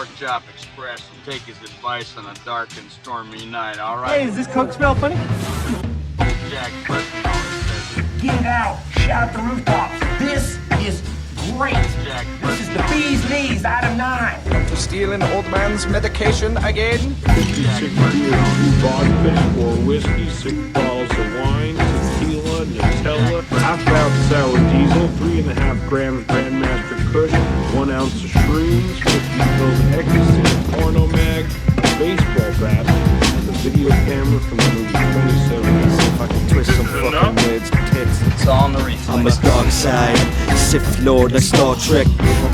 Pork Chop Express and take his advice on a dark and stormy night, alright? Hey, does this Coke smell funny? Jack Burton always says it. Get out! Shout the rooftops! This is great! Jack This is the bee's knees, item 9. For stealing old man's medication again? 56 beer, 2 vodka, 4 whiskey, 6 bottles of wine, tequila, Nutella, half-pound sour diesel, 3.5 grams Grandmaster Kush, 1 ounce of shrooms, 50 pills of ecstasy, a porno mag, a baseball bat, and the video camera from the movie 27. If I can twist some fucking words to tits. It's all in the refill. I'm a dark side, Sith Lord like Star Trek.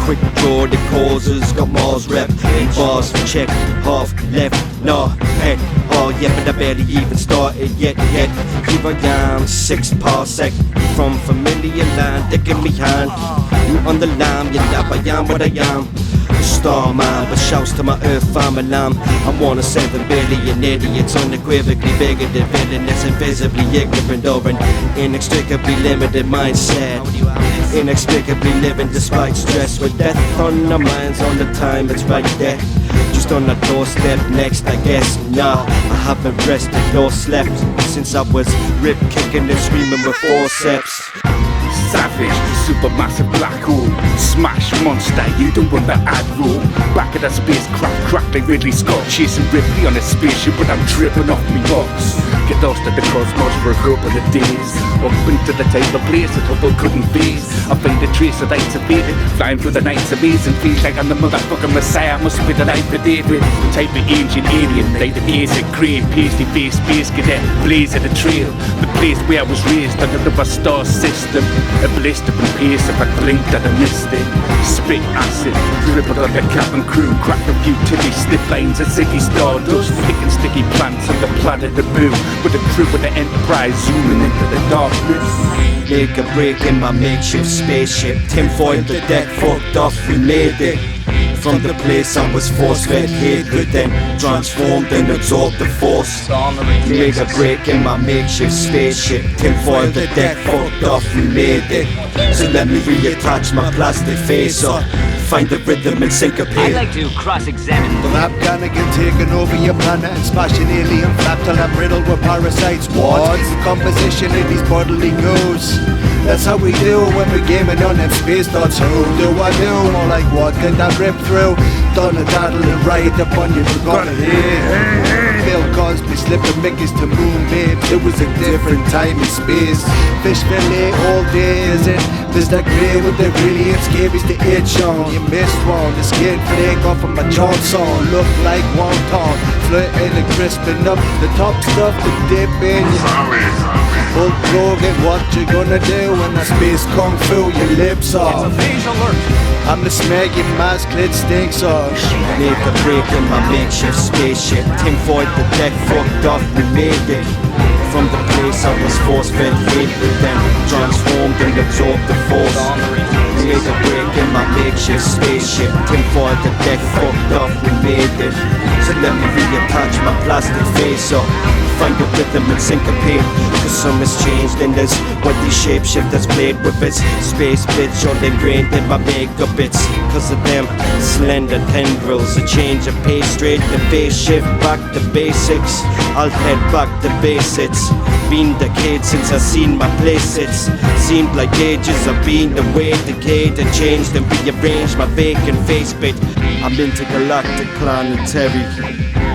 Quick draw the causes, got Mars rep. In bars, check, half, left, nah, head. Oh yeah, but I barely even started yet. Here I am, 6 parsec from familiar land, taking me hand. You on the line, you know I am what I am. Star man, but shouts to my earth farm alarm. I'm 1 of 7 billion idiots, unequivocally bigger than villainous, invisibly ignorant or an inextricably limited mindset. Inexplicably living despite stress, with death on our minds all the time, it's right there. Just on the doorstep next, I guess. Nah, I haven't rested nor slept since I was rip kicking and screaming with forceps. Savage, supermassive black hole, smash monster, you don't want the ad roll. Back at that spacecraft, crack like Ridley Scott, chasing Ripley on a spaceship, but I'm tripping off me box. Get lost at the cosmos for a couple of days, up into the type of place that Hubble couldn't face. I find a trace of lights of David, flying through the night's amazing, feels like I'm the motherfucking Messiah, must be the life of David. Type of ancient alien, like the AZZA grave, pasty face, space cadet, blaze of the trail. The place where I was raised under the star system. A blistering pace if I blinked and I missed it. Spit acid, dribbled on the cabin crew, crack a few tippy slip lines and city stardust, picking sticky plants on the planet Naboo, with the crew of the Enterprise zooming into the darkness. Make a break in my makeshift spaceship. Tinfoil the deck, fucked off, we made it. From the place I was force-fed hatred, then transformed and absorbed the force. It's all in the refill. Make a break in my makeshift spaceship. Tinfoil the deck, fucked off, we made it. So let me reattach my plastic face up, find the rhythm and syncopate. I'd like to cross-examine. The lab gonna get taken over your planet and smash an alien flap till I'm riddled with parasites. What's the composition of these bodily goes? That's how we do when we're gaming on them space thoughts. Who do I do? More like what can I rip through? Donna daddle and right up on your forgotten head. Bill Cosby slipping Mickeys to moon babes. It was a different time and space. Fish fillet all day, is it? There's that grey with the brilliant scabies to itch on. You missed one, the skin flake off of my Johnson. Look like wonton, flirting and crisping up the top stuff to dip in. Hulk Hogan, what you gonna do when I space kung fu your lips off? It's a visual alert. I'm the smeggy mask, clit stinks off. Make a break in my makeshift spaceship. Tinfoil the deck, fucked off, we made it. From the place I was force-fed hatred, then transformed and absorbed the force. Make a break in my makeshift spaceship. Tinfoil the deck, fucked off, we made it. So let me reattach my plastic face up, find the rhythm and syncopate. Cause some has changed in this, what these shapeshifters played with its space bitch, all ingrained in my makeup bits. Cause of them slender tendrils, a change of pace, straight the phase shift, back to basics. I'll head back to basics. Been decades since I seen my playsets. Seemed like ages I've been away, decayed and changed and rearranged my vacant face bit. I'm intergalactic planetary,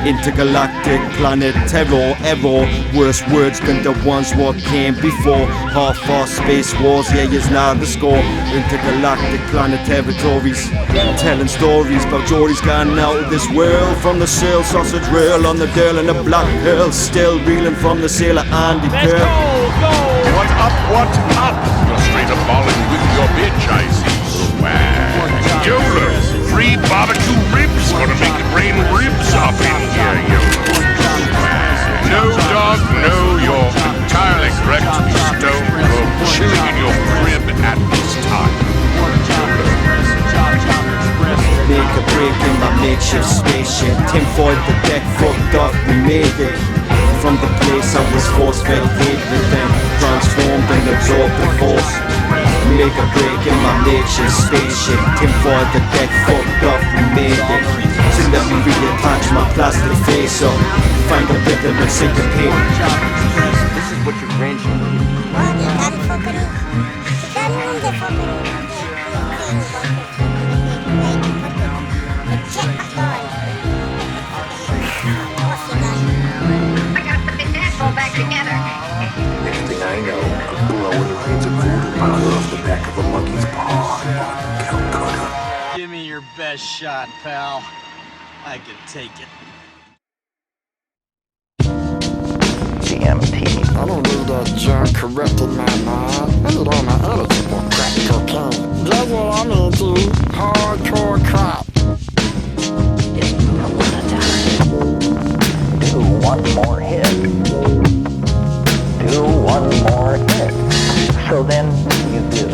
intergalactic planet terror, error. Worse words than the ones what came before. Half-our space wars, yeah, is now the score. Intergalactic planet territories, telling stories about Geordie's gone out of this world. From the sail sausage rail on the Dale and the Black Pearl, still reeling from the sailor Andy Curl. What up, what up? You're straight up balling with your bitch, I see. Swag. YOLO. Free barbecue ribs. Gonna make it rain ribs up in here, YOLO. No, dog, no, you're entirely correct to be stoned or chilling in your crib at this time. Make a break in my makeshift spaceship. Tinfoil the deck, fucked up, we made it. From the place I was force-fed hatred, then transformed and absorbed the force. make a break in my makeshift spaceship. Tinfoil the deck, fucked up, we made it. So let me reattach my plastic face up. Find a rhythm and syncopate. This is what you're ranging. Back together. Next thing I know, I'm blowing the reins of voodoo powder off the back of a monkey's paw on Calcutta. Give me your best shot, pal. I can take it. DMT. I don't need that junk corrupting my mind. I need all my eligible crack cocaine. That's what I'm into. Hardcore crap. It's a lot of time. Do one more hit. Do one more hit. So then you do.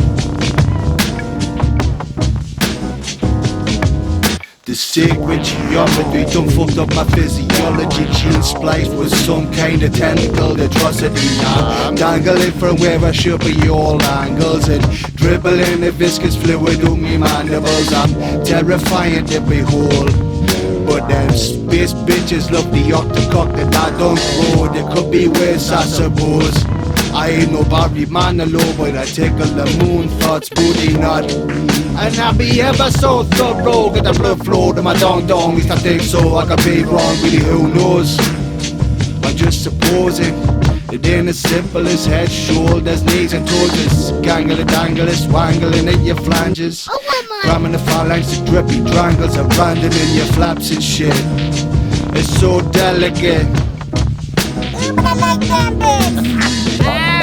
The sacred geometry done fucked up my physiology. Gene spliced with some kind of tentacled atrocity. I'm dangling from where I should be all angles and dribbling the viscous fluid on me mandibles. I'm terrifying to behold. But them space bitches love the octocock that I don't grow. There could be worse, I suppose. I ain't no Barry Manilow, but I tickle the moon thoughts, booty nut. And I be ever so thorough, get the blood flow to my dong-dong. At least I think so, I could be wrong, really who knows. I'm just supposing it ain't as simple as head, shoulders, knees and toes. It's gangle-a-dangle-a, swangling at your flanges. Cramming the phalanx to drippy triangles, abandoning your flaps and shit. It's so delicate. One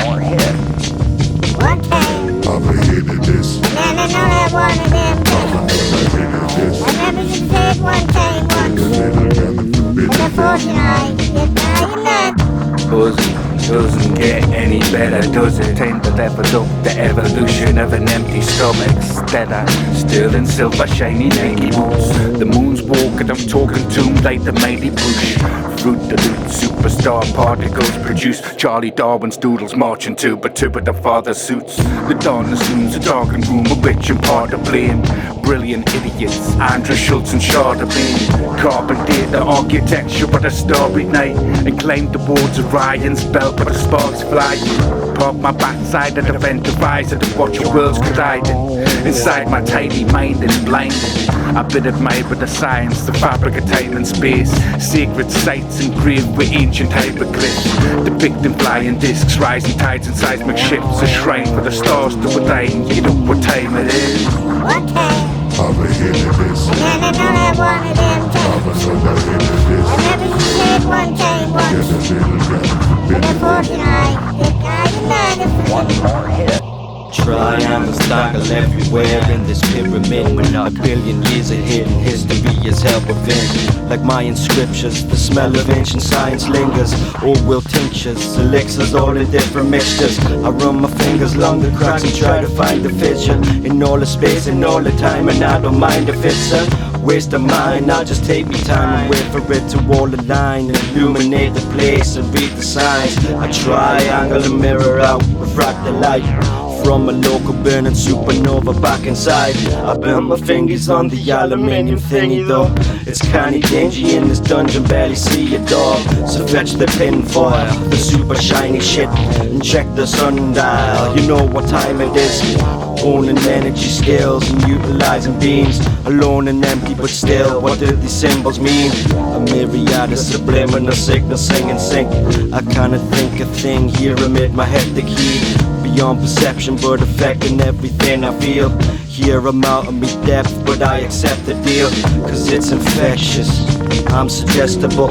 more hit. One time. I've hated this. And I know that one of them things. I remember you said one time once. And the fourth night, you're not. Pussy doesn't get any better, does it? Tend to level up the evolution of an empty stomach. Instead I still in silver shiny Nike boots. The moon's walking, I'm talking to him like the mighty bush. Fruit the loot, superstar particles produce Charlie Darwin's doodles marching to but the father suits. The dawn assumes a darkened room, a witch and part to blame. Brilliant idiots, Andrew Schultz and Chardonnay. Carpenter the architecture of a starry night and claimed the wards of Ryan's belt but the sparks fly. Pop my backside at the vent horizon to watch your worlds colliding. Inside my tiny mind and blinded. I've been admired with the science, the fabric of time and space. Sacred sites engraved with ancient hieroglyphs, depicting flying discs, rising tides and seismic shifts. A shrine for the stars to attain. You know what time it is. What time? I've hated this. And I know that one of them things. I remember you said one time once. And the fourth night, you're not. One more hit. Triangles dangle everywhere in this pyramid. A billion years of hidden history is held within. Like Mayan scriptures, the smell of ancient science lingers. Old will tinctures, elixirs all in different mixtures. I run my fingers along the cracks and try to find the fissure in all the space and all the time, and I don't mind if it's a waste of mine. I'll just take me time and wait for it to all align and illuminate the place and read the signs. I triangle and mirror out, refract the light from a local burning supernova back inside. I burn my fingers on the aluminium thingy though. It's kinda dingy in this dungeon, barely see a door. So fetch the tinfoil, the super shiny shit, and check the sundial. You know what time it is. Owning energy skills and utilizing beams. Alone and empty but still, what do these symbols mean? A myriad of subliminal signals sing and sync. I kinda think a thing here amid my head the key. Beyond perception but affecting everything I feel. Here I'm out of me depth but I accept the deal. Cause it's infectious, I'm suggestible,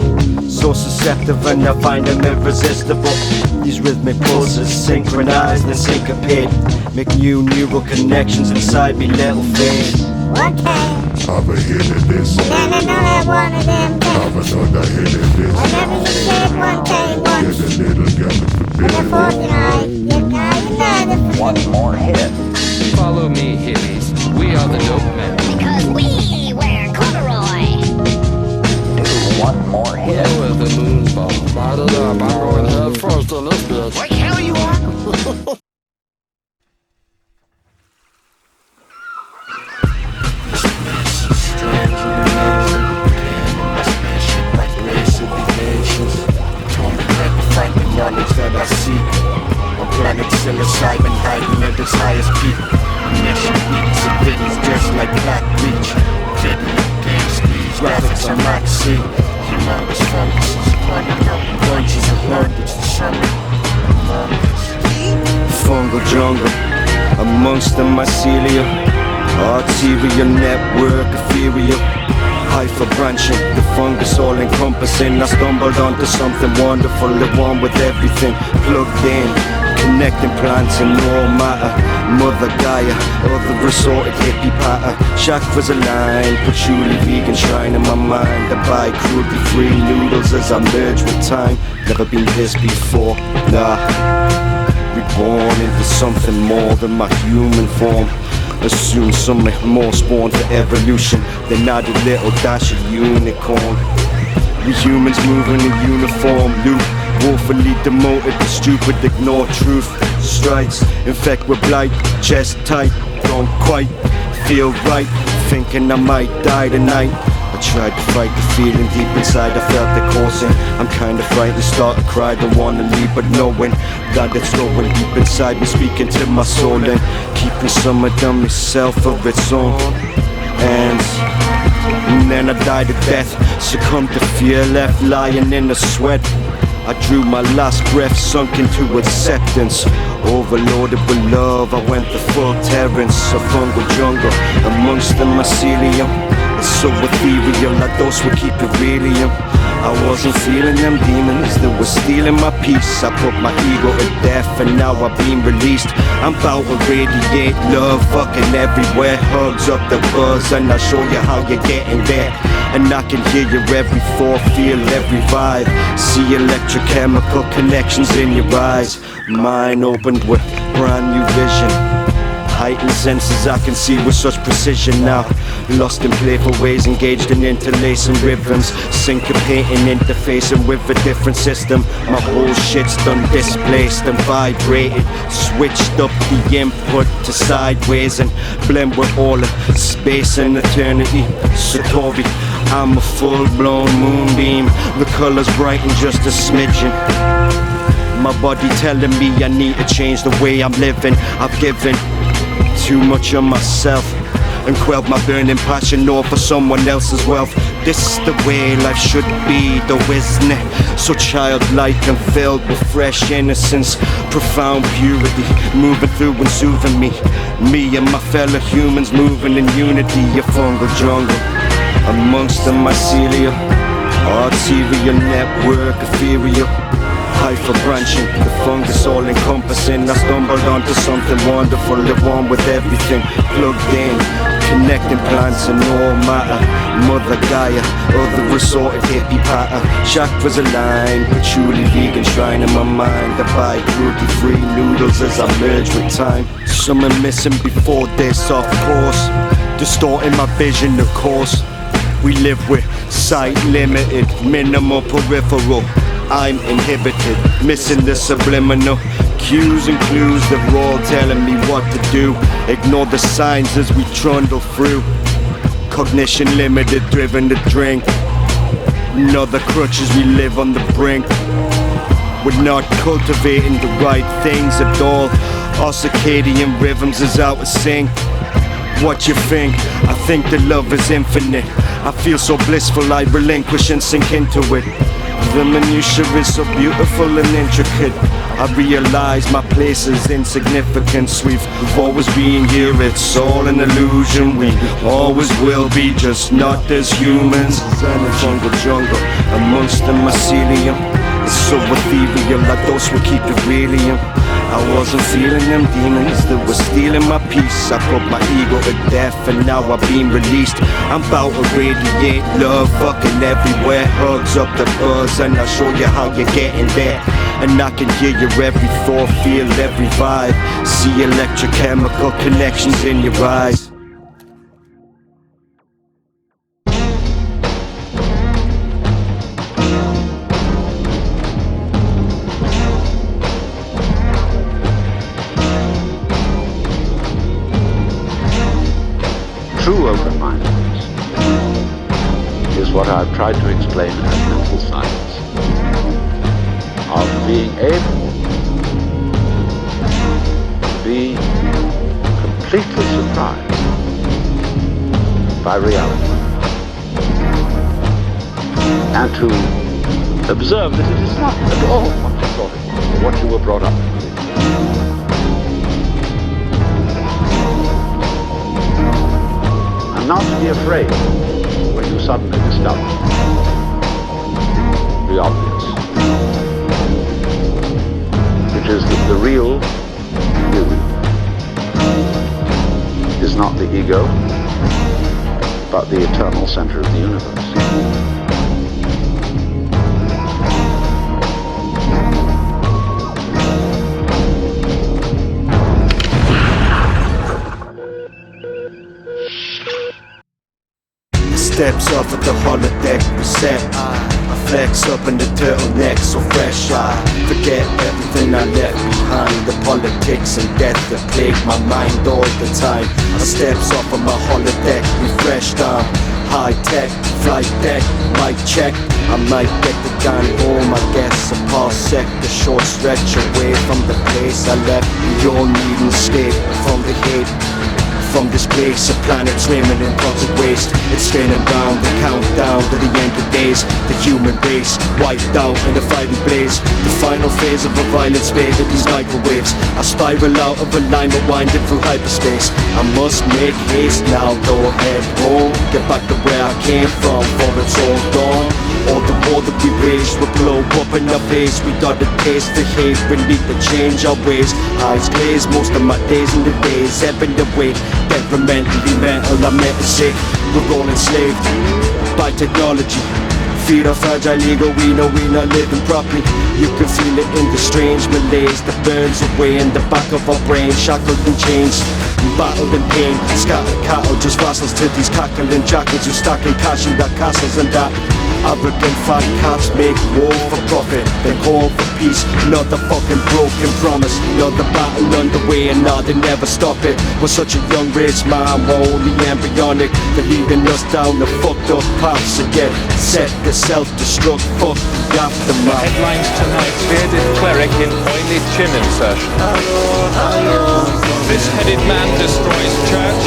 so susceptible and I find them irresistible. These rhythmic pulses synchronized and syncopate, make new neural connections inside me little face. One time. I've hated this. And I know that one of them things. I've hated this. I remember you said one time once. There's a little gallon for And the fourth night, you're not. One more hit. Follow me, hippies. We are the dope men. Because we wear corduroy. Do one more hit. Lower the moon ball. Light it up, I'm going head first in this bitch. What the hell you are? alive and hiding at its highest peak. Nation beats and biddies just like black bleach. Graphics on Max C. Humongous funguses pointing up bunches of luggage to summer. Fungal jungle amongst the mycelia, arterial network ethereal, hypha branching, the fungus all encompassing. I stumbled onto something wonderful, the one with everything plugged in, connecting plants and all matter. Mother Gaia, other resorted hippie patter, chakras aligned, patchouli vegan shrine in my mind. I buy cruelty free noodles as I merge with time. Never been this before, nah. Reborn into something more than my human form. Assume something more spawned for evolution than I do little dash of unicorn. We humans moving in uniform, loop, woefully demoted, the stupid ignore truth. Strides, infect with blight, chest tight, don't quite feel right, thinking I might die tonight. I tried to fight the feeling deep inside, I felt it coursing. I'm kinda frightened, start to cry, don't wanna leave, but knowing that it's going deep inside me, speaking to my soul and keeping some of them myself of its own. And then I died of death, succumbed to fear, left lying in the sweat. I drew my last breath, sunk into acceptance. Overloaded with love, I went the full Terrence. A fungal jungle amongst the mycelium. It's so ethereal, like those would keep it real. I wasn't feeling them demons that were stealing my peace. I put my ego to death and now I've been released. I'm bout to radiate love, fucking everywhere. Hugs up the buzz and I'll show you how you're getting there. And I can hear your every thought, feel every vibe. See electrochemical connections in your eyes. Mind opened with brand new vision. Heightened senses I can see with such precision now. Lost in playful ways, engaged in interlacing rhythms, syncopating, interfacing with a different system. My whole shit's done displaced and vibrated. Switched up the input to sideways and blend with all of space and eternity. Satori, I'm a full-blown moonbeam. The colors brighten just a smidgen. My body telling me I need to change the way I'm living. I've given too much of myself and quelled my burning passion over someone else's wealth. This is the way life should be, though, isn't it? So childlike and filled with fresh innocence, profound purity, moving through and soothing me. Me and my fellow humans moving in unity. A fungal jungle amongst the mycelia, arterial network ethereal, hypha branching, the fungus all encompassing. I stumbled onto something wonderful, the one with everything plugged in, connecting plants and all matter. Mother Gaia, other resorted hippie patter, chakras aligned, patchouli vegan shrine in my mind. I buy cruelty free noodles as I merge with time. Something missing before this, of course, distorting my vision, of course. We live with sight limited, minimal peripheral. I'm inhibited, missing the subliminal cues and clues that are all telling me what to do. Ignore the signs as we trundle through. Cognition limited, driven to drink. Another crutch as we live on the brink. We're not cultivating the right things at all. Our circadian rhythms is out of sync. What you think? I think that love is infinite. I feel so blissful I relinquish and sink into it. The minutiae is so beautiful and intricate. I realize my place is insignificance. We've always been here, it's all an illusion. We always will be, just not as humans. In a jungle amongst the mycelium. It's so ethereal, like those who keep it real. I wasn't feeling them demons that were stealing my peace. I put my ego to death and now I've been released. I'm bout to radiate love, fucking everywhere. Hugs up the buzz and I'll show you how you're getting there. And I can hear your every thought, feel every vibe. See electrochemical connections in your eyes. True open-mindedness is what I've tried to explain as mental science, of being able be completely surprised by reality, and to observe that it is not at all what you thought it was, or what you were brought up to believe. And not to be afraid when you suddenly discover the obvious, which is that the real you is not the ego, but the eternal center of the universe. Steps off at the holodeck, reset. I flex up in the turtleneck, so fresh. I forget everything I left behind. The politics and death that plague my mind all the time. I steps off of my holodeck, refreshed. I'm high tech, flight deck, mic check. I might get the gun home, I guess. A parsec, the short stretch away from the place I left. We all need an escape from the hate. From this place, a planet swimming in toxic waste. It's spinning round the countdown to the end of days. The human race, wiped out in a fiery blaze. The final phase of a violent spade of these microwaves. I spiral out of alignment, winding through hyperspace. I must make haste now, go head home. Get back to where I came from, for it's all gone. All the war that we waged will blow up in our face. We got the taste for hate, we need to change our ways. Eyes glazed, most of my days in the days ebbing away. Temperamentally mental, I'm meant to say we're all enslaved by technology. Feed our fragile ego, we know we're not living properly. You can feel it in the strange malaise that burns away in the back of our brain. Shackled in chains, battled in pain. Scattered cattle, just vassals to these cackling jackals who stacking cash in their castles and that. Arrogant fat cats make war for profit, then call for peace. Another fucking broken promise, another battle underway, and now they never stop it. We're such a young race, man, we're only embryonic. They're leading us down the fucked up paths again. Set the self-destruct, fuck the aftermath. Headlines tonight: bearded cleric in oily chin insertion. This headed man destroys church.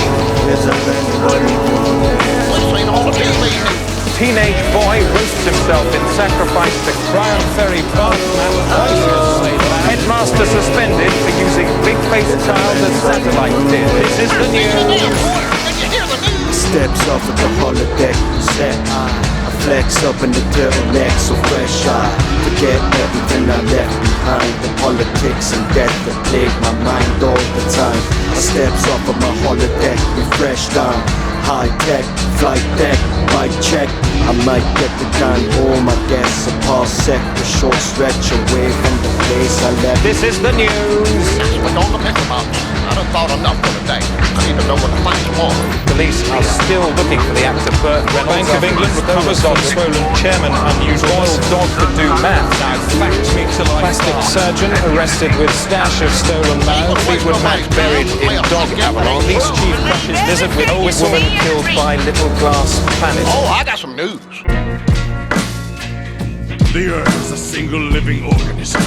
Teenage boy roasts himself in sacrifice to Cryon Ferry bathman. Headmaster suspended for using big-faced child as satellite did. This is the news. Steps off at the holodeck, set. I flex up in the turtleneck, so fresh. I forget everything I left behind. The politics and death that plague my mind all the time. I steps off of my holodeck, refreshed. I'm high tech, flight deck, mic check. I might get the gun home, I guess. A parsec, a short stretch away from the place I left. This is the news. That's what all the mess about. I done thought enough for the day. I need to know what to find tomorrow. Police are still looking for the actor Burt Reynolds. Bank of England recovers on swollen chairman unused oil dog to do math. Plastic surgeon arrested with stash of stolen mouths. Fleetwood Mac buried in dog Avalon. Police chief crushes visit with old woman killed by little glass planet. Oh, I got some news. The Earth is a single living organism.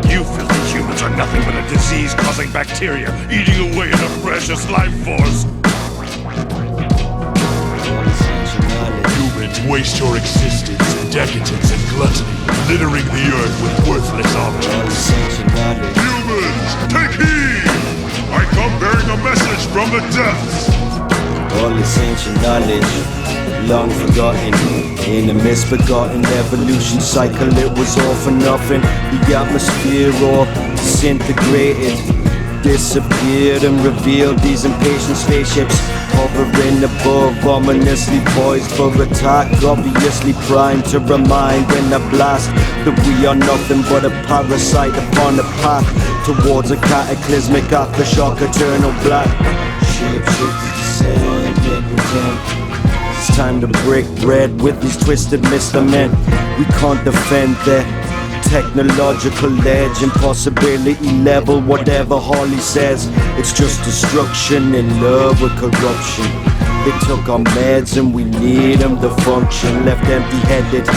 You filthy humans are nothing but a disease-causing bacteria eating away at a precious life force. Humans waste your existence in decadence and gluttony, littering the Earth with worthless objects. Humans, take heed! I come bearing a message from the depths. All this ancient knowledge, long forgotten. In a misbegotten evolution cycle, it was all for nothing. The atmosphere all disintegrated, disappeared and revealed these impatient spaceships hovering above, ominously poised for attack, obviously primed to remind in a blast that we are nothing but a parasite upon a path towards a cataclysmic aftershock, eternal black. It's time to break bread with these twisted Mr. Men. We can't defend their technological edge, impossibility level, whatever Harley says. It's just destruction in love with corruption. They took our meds and we need them to function. Left empty-headed,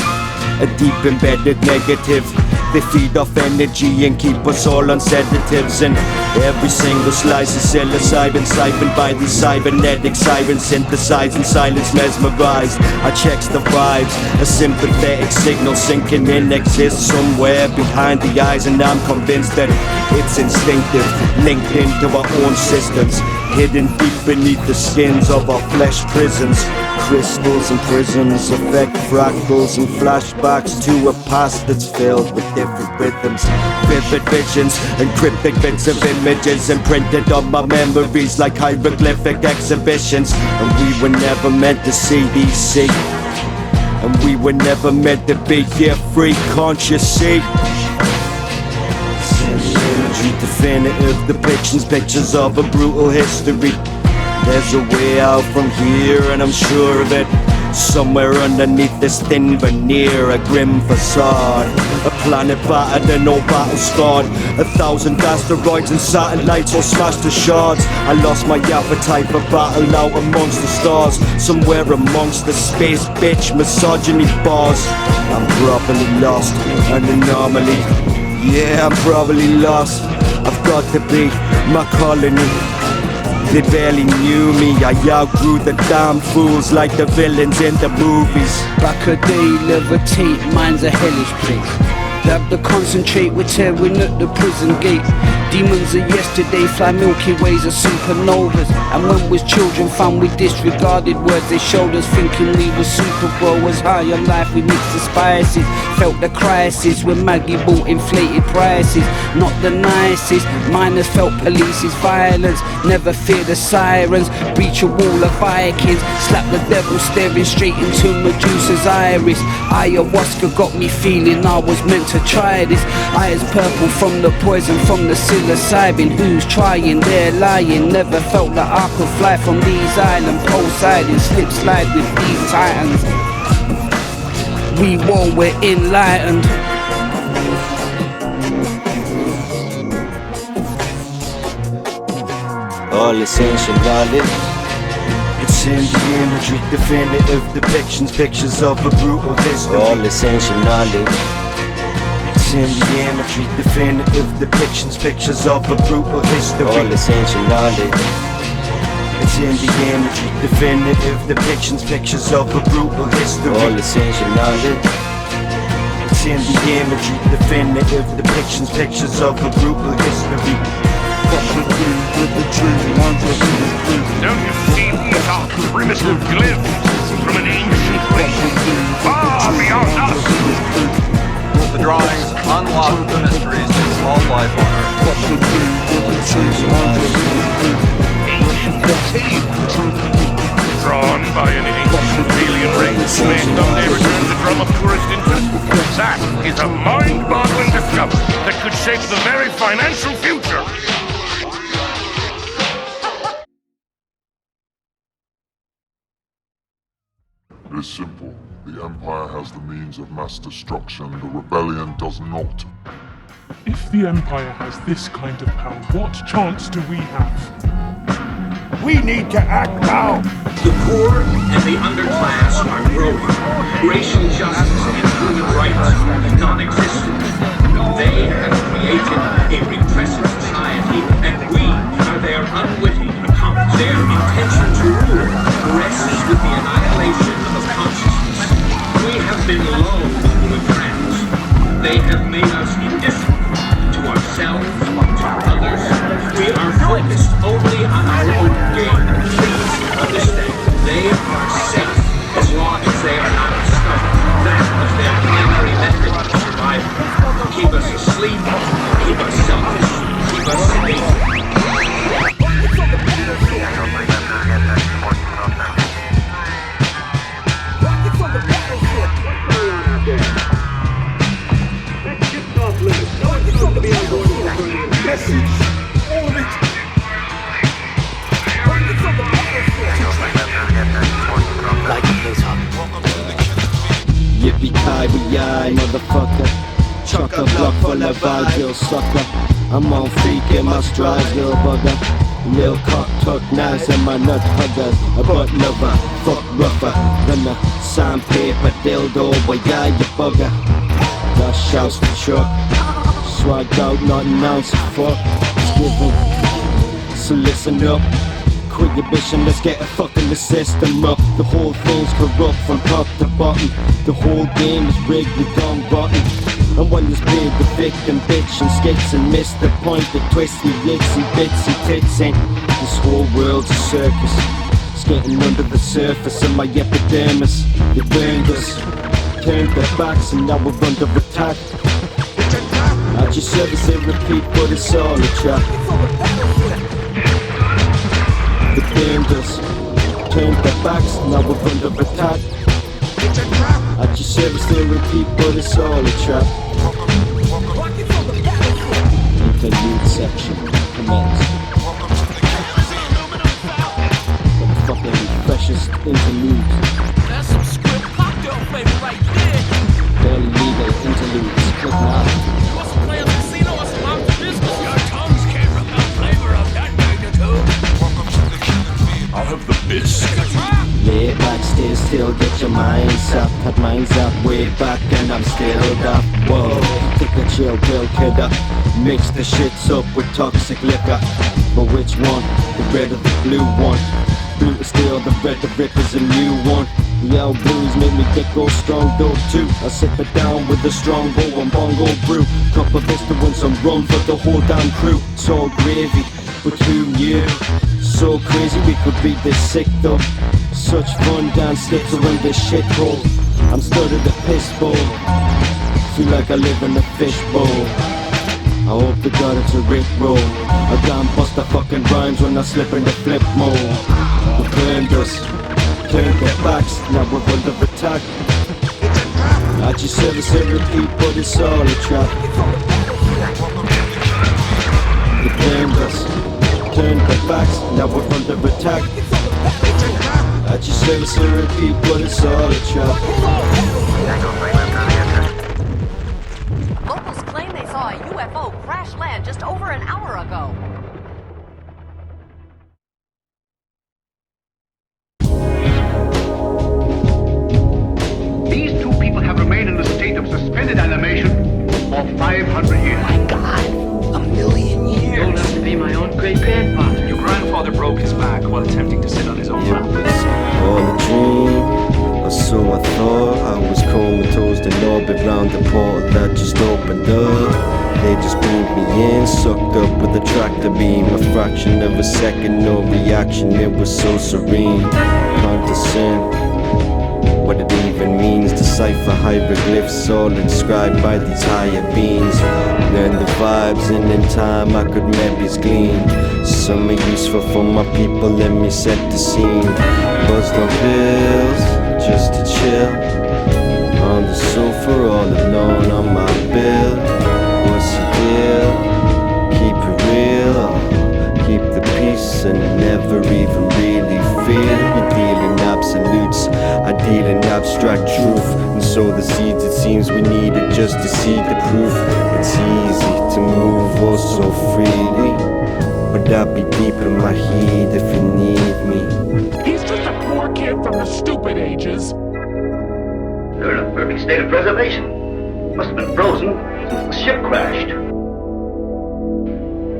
a deep embedded negative They feed off energy and keep us all on sedatives. And every single slice is psilocybin, siphoned by these cybernetic sirens, synthesized in silence, mesmerized. I checks the vibes, a sympathetic signal sinking in exists somewhere behind the eyes, and I'm convinced that it's instinctive, linked into our own systems, hidden deep beneath the skins of our flesh prisons. Crystals and prisms affect fractals and flashbacks to a past that's filled with different rhythms, vivid visions and cryptic bits of images imprinted on my memories like hieroglyphic exhibitions. And we were never meant to see these see, and we were never meant to be here free, can't you see? Imagery, definitive depictions, pictures of a brutal history. There's a way out from here and I'm sure of it. Somewhere underneath this thin veneer, a grim facade, a planet battered and no battle scarred. 1,000 asteroids and satellites all smashed to shards. I lost my appetite for battle out amongst the stars, somewhere amongst the space bitch misogyny bars. I'm probably lost, an anomaly. Yeah, I'm probably lost. I've got to be my colony. They barely knew me, I outgrew the damn fools like the villains in the movies. Back a day, levitate, mine's a hellish place. Dab the concentrate, we're tearing at the prison gate. Demons of yesterday fly Milky Ways of supernovas. And when we was children found we disregarded words they showed us, thinking we were super growers. High on life we mixed the spices, felt the crisis when Maggie bought inflated prices. Not the nicest, miners felt police's violence, never fear the sirens, breach a wall of Vikings, slap the devil staring straight into Medusa's iris. Ayahuasca got me feeling I was meant to try this. Eyes purple from the poison from the psilocybin. Who's trying? They're lying. Never felt that I could fly from these islands. Poseidon slip slide with these titans. We won, we're enlightened. All essential knowledge, it's in the imagery, definitive depictions, pictures of a brutal history. All essential knowledge, it's in the imagery, definitive depictions, pictures of a brutal history. All essential knowledge, it's in the imagery, definitive depictions, pictures of a brutal history. All essential knowledge, it's in the imagery, definitive depictions, pictures of a brutal history. Don't you see these are primitive glyphs from an ancient race far beyond us? The drawings unlock the mysteries of all life on Earth. Ancient tales drawn by an ancient alien race based on their return to drum up tourist interest. That is a mind-boggling discovery that could shape the very financial future. It is simple. The Empire has the means of mass destruction. The Rebellion does not. If the Empire has this kind of power, what chance do we have? We need to act now. The poor and the underclass are growing. Racial justice and human rights are non-existent. They have created a repressive society, and we are their unwitting accomplices. Their intention to rule rests with the annihilation of consciousness. We have been loathed with friends. They have made us indifferent to ourselves, to others. We are focused only on our own gain. Please understand, they are safe as long as they are not discovered. That was their primary method of survival. Keep us asleep, keep us selfish, keep us sedate. Yippee-ki-yay, motherfucker. Chuck a block full of vibes, sucker. I'm on freak in my strides, little bugger. Lil cock tuck knives and my nut huggers. A butt lover, fuck rougher than a sandpaper dildo, but yeah, you bugger. my shouts for Chuck. Swagged out, not an ounce of fuck. Just give 'em. So listen up. Quit your bitching, let's get a fucking the system up. The whole thing's corrupt from top to bottom. The whole game is rigged with dumb rotten. And while he's played the victim, bitch and skits and miss the point that twists me licks and bits and tits ain't. This whole world's a circus. It's getting under the surface of my epidermis. They burned us, turned their backs, and now we're under attack. At your service they repeat, but it's all a trap. They burned us, turned their backs, now we're under attack. At your service they repeat, but it's all a trap. Interlude section commence. The fucking freshest interludes. That's some script cocktail flavor right there. Barely legal interludes. Click now. You want some play on the casino or some out the business? Your tongues can't repel flavor of that magnitude. I'll have the biscuit. Lay back, stay still, get your minds up. Had minds up way back and I'm still up. Whoa, take a chill pill, kid up. Mix the shits up with toxic liquor. But which one? The red or the blue one? Blue is still the red, the rip is a new one. The old blues make me get go strong though too. I sip it down with a strong bow and bongo brew. Cup of Vista and some rum for the whole damn crew. It's all gravy, but who knew? So crazy we could be this sick though. Such fun down slips around this shithole. I'm stuck at the piss bowl. Feel like I live in a fishbowl. I hope to God it's a Rick roll. I can't bust the fucking rhymes when I slip in the flip mode. They burned us, turned their backs, now we're under attack. At your service and repeat, but it's all a trap. They burned us, turned their backs, now we're under attack. At your service and repeat, but it's all a trap. Locals claim they saw a UFO crash land just over an hour ago. These two people have remained in a state of suspended animation for 500 years. My God, a million years. Old enough to be my own great-grandfather. Your grandfather broke his back while attempting to sit on his own lap. All a dream, or so I thought. I was comatose in orbit round the portal that just opened up. They just beamed me in, sucked up with a tractor beam. A fraction of a second, no reaction, it was so serene. Can't discern what it even means. Decipher hieroglyphs all inscribed by these higher beings. Learn the vibes and in time I could maybe glean. Some are useful for my people, let me set the scene. Buzzed on pills, just to chill. On the sofa all alone on my bill. What's your deal? Keep it real, keep the peace and never even really feel. You deal in absolutes, I deal in abstract truth. And so the seeds it seems we needed just to see the proof. It's easy to move oh so freely, but I'll be deep in my heat if you need me. He's just a poor kid from the stupid ages. They're in a perfect state of preservation. Must have been frozen since the ship crashed.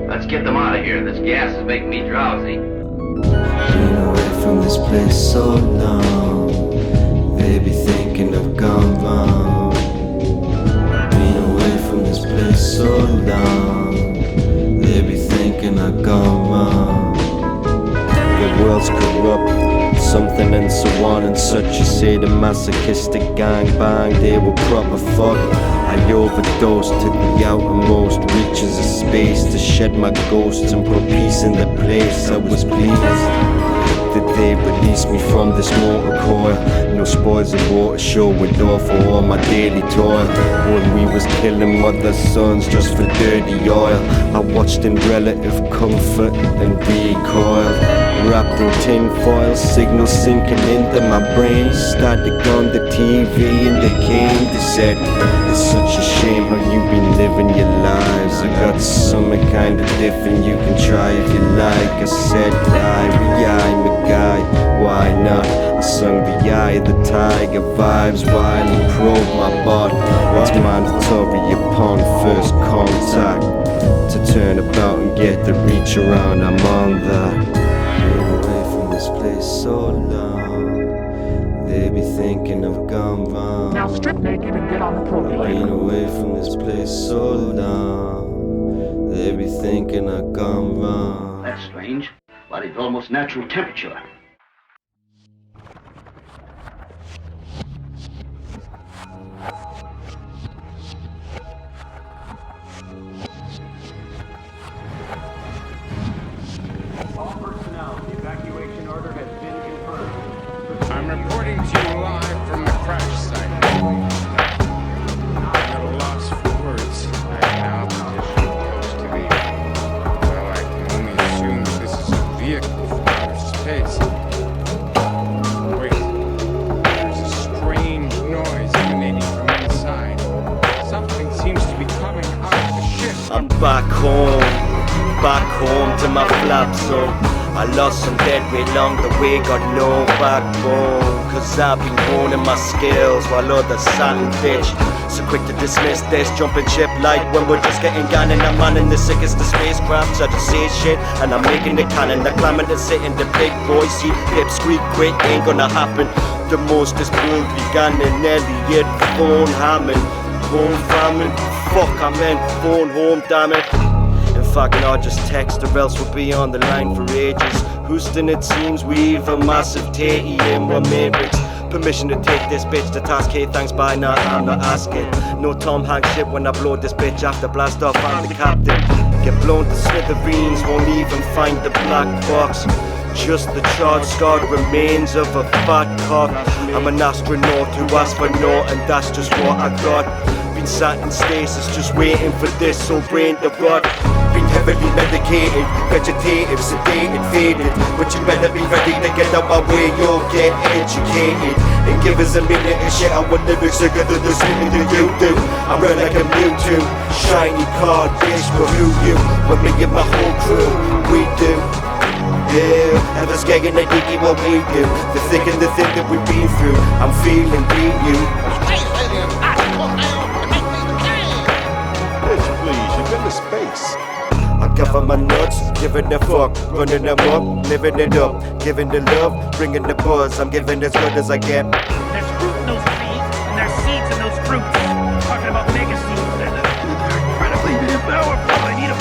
Let's get them out of here. This gas is making me drowsy. Been away from this place so long, they be thinking I've gone wrong. Been away from this place so long, they be thinking I've gone wrong. The world's corrupt, something and so on and such. You say the masochistic gangbang, they were proper fuck. I overdosed to the outermost reaches of space to shed my ghosts and put peace in the place. I was pleased that they released me from this mortal coil. No spoils of water showing off for all my daily toil. When we was killing mother sons just for dirty oil, I watched in relative comfort and recoiled. Wrapped in tin foil, signals sinking into my brain. Static on the TV and they came. They said, it's such a shame how you been living your lives. I got something kinda different you can try if you like. I said, I'm a guy, why not? Sung the eye of the tiger vibes while he probed my butt. It's mandatory upon first contact to turn about and get the reach around. I'm on that. Been away from this place so long, they be thinking I've gone wrong. Now strip naked and get on the program. Been away from this place so long, they be thinking I've gone wrong. That's strange. Body's almost natural temperature. All personnel, the evacuation order has been confirmed. I'm reporting to you live from the crash site. I'm at a loss for words. I am now positioned close to the... Well, I can only assume that this is a vehicle from outer space. Wait. There's a strange noise emanating from inside. Something seems to be coming out of the ship. I'm back home to my flap zone. I lost some dead weight along the way, got no backbone. Cause I've been honing my skills while others sat and bitch. So quick to dismiss this, jumping ship like when we're just getting gone. And I'm manning the sickest of spacecrafts. I just say shit and I'm making the cannon. The climbing to sit in the big boy seat. Pip squeak quit, ain't gonna happen. The most is brutally gone and Elliot phone Hammond. Phone famine, fuck I meant phone home, damn it. In fact, no, just text or else we'll be on the line for ages. Houston, it seems we've a massive tatey in my matrix. Permission to take this bitch to task, hey thanks bye, nah, I'm not asking. No Tom Hanks shit when I blow this bitch after blast off, I'm the captain. Get blown to smithereens, won't even find the black box. Just the charred scarred remains of a fat cock. I'm an astronaut who asked for naught and that's just what I got. Been sat in stasis just waiting for this so brain to rot. Been heavily medicated, vegetative, sedated, faded. But you better be ready to get out my way, you'll get educated. And give us a minute and shit out what lyrics sicker than the singing that you do. I'm red like a Mewtwo, shiny card, bitch, for who you. When me and my whole crew, we do. Yeah, ever skating the dicky what we do. The thick and the thin that we've been through. I'm feeling beat you. Bitch, please, you've been to space. I cover my nuts, giving the fuck, running them up, living it up, giving the love, bringing the buzz. I'm giving as good as I get. There's fruit in those trees, and there's seeds in those fruits. Talking about mega seeds, and they're incredibly powerful. I need them.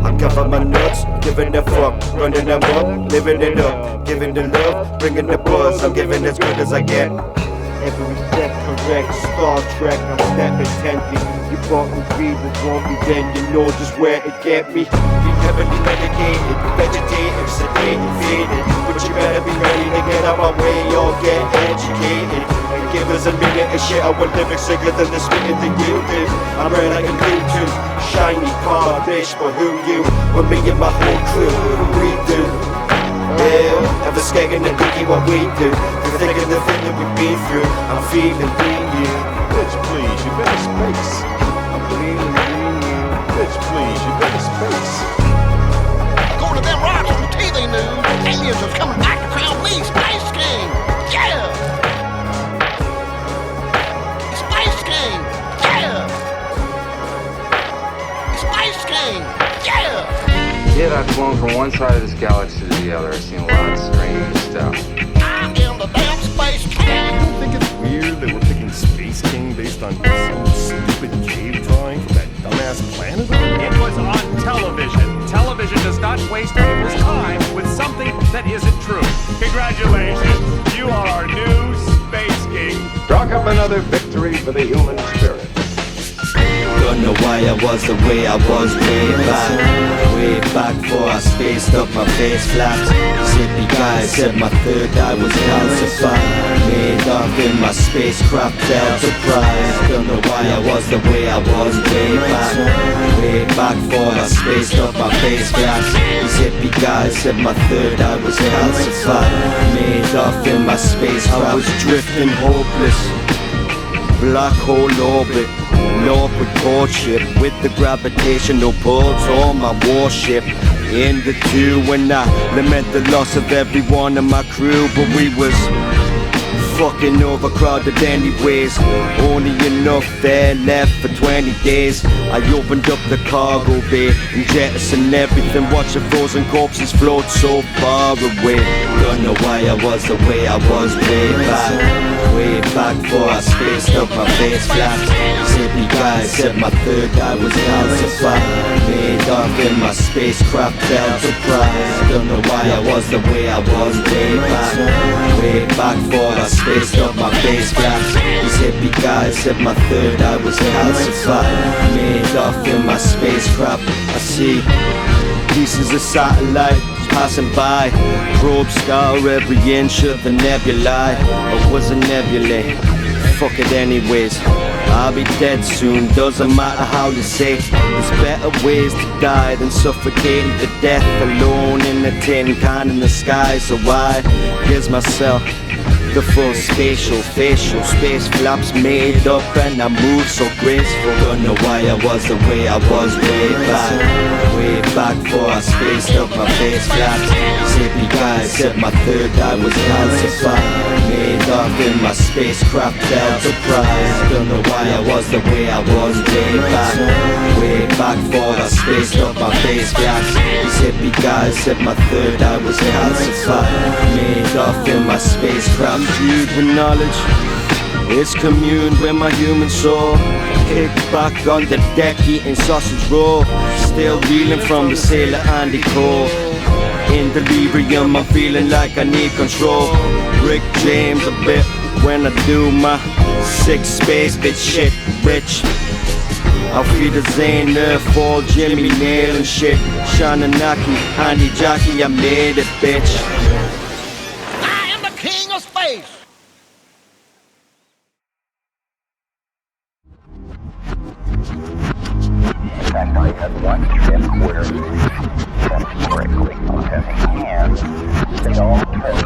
I cover my nuts, giving the fuck, running them up, living it up, giving the love, bringing the buzz. I'm giving as good as I get. Every step correct, Star Trek, I'm stepping tenthly. You bought me breathing, won't be then, you know just where to get me. Be heavily medicated, vegetative, sedated, faded. But you better be ready to get out my way or get educated. And give us a minute and shit out what lyrics sicker than the spitting that you did. I'm red like a Mewtwo, shiny card, bitch, for who you. When me and my whole crew, we do. Yeah, ever skating the dicky what we do. The thick and the thin that we've been through. I'm feeling being you. Bitch, please, you've been to space. I'm feeling being you. Bitch, please, you've been to space. According to them right on the TV news, aliens are coming back to crown me Space King. Yeah! Space King. Yeah! Space King. Yeah! Yeah, I've flown from one side of this galaxy to the other. I've seen a lot of strange stuff. I am the damn Space King. I don't think it's weird that we're picking Space King based on some stupid cave drawing from that dumbass planet? It was on television. Television does not waste people's time with something that isn't true. Congratulations, you are our new Space King. Chalk up another victory for the human spirit. Don't know why I was the way I was way back before I spaced up my face flaps. Sleepy guy said my third eye was calcified, made up in my spacecraft enterprise. Don't know why I was the way I was way back before I spaced up my face flaps. These hippie guys said my third eye was calcified, made up in my spacecraft. I was drifting hopeless, black hole orbit, Lord with courtship, with the gravitational pulls on my warship. In the two when I lament the loss of every one of my crew, but we was fucking overcrowded anyways. Only enough there left for 20 days. I opened up the cargo bay and jettisoned everything, watching frozen corpses float so far away. Don't know why I was the way I was way back before I spaced up my face flaps. Zippy guy said my third eye was calcified, made off in my spacecraft Enterprise. Don't know why I was the way I was way back before I spaced up my face flaps. These hippie guys said my third eye was calcified, made off in my spacecraft. I see pieces of satellite passing by, probe scour every inch of the nebulae. It was a nebulae, fuck it anyways. I'll be dead soon, doesn't matter how you say. There's better ways to die than suffocating to death alone in a tin can in the sky. So I gives myself the full spatial, facial space flaps made up, and I move so graceful. Don't know why I was the way I was way back before I spaced up my face flaps. Zippy guy said my third eye was calcified, made off in my spacecraft Enterprise. Don't know why I was the way I was way back before I spaced up my face flaps. These hippie guys said my third eye was calcified, made off in my spacecraft. Viewed with knowledge, it's communed with my human soul. Kick back on the deck eating sausage roll, still reeling from the sailor Andy Cole. In delirium I'm feeling like I need control. Rick James a bit when I do my sick space bitch shit rich. I'll feed the Zane, Nerf, Ball, Jimmy, Nail and shit. Shananaki, Andy Jackie, I made it bitch. I am the king of space. In fact, I had one trip where tests correctly on testing hands, they all test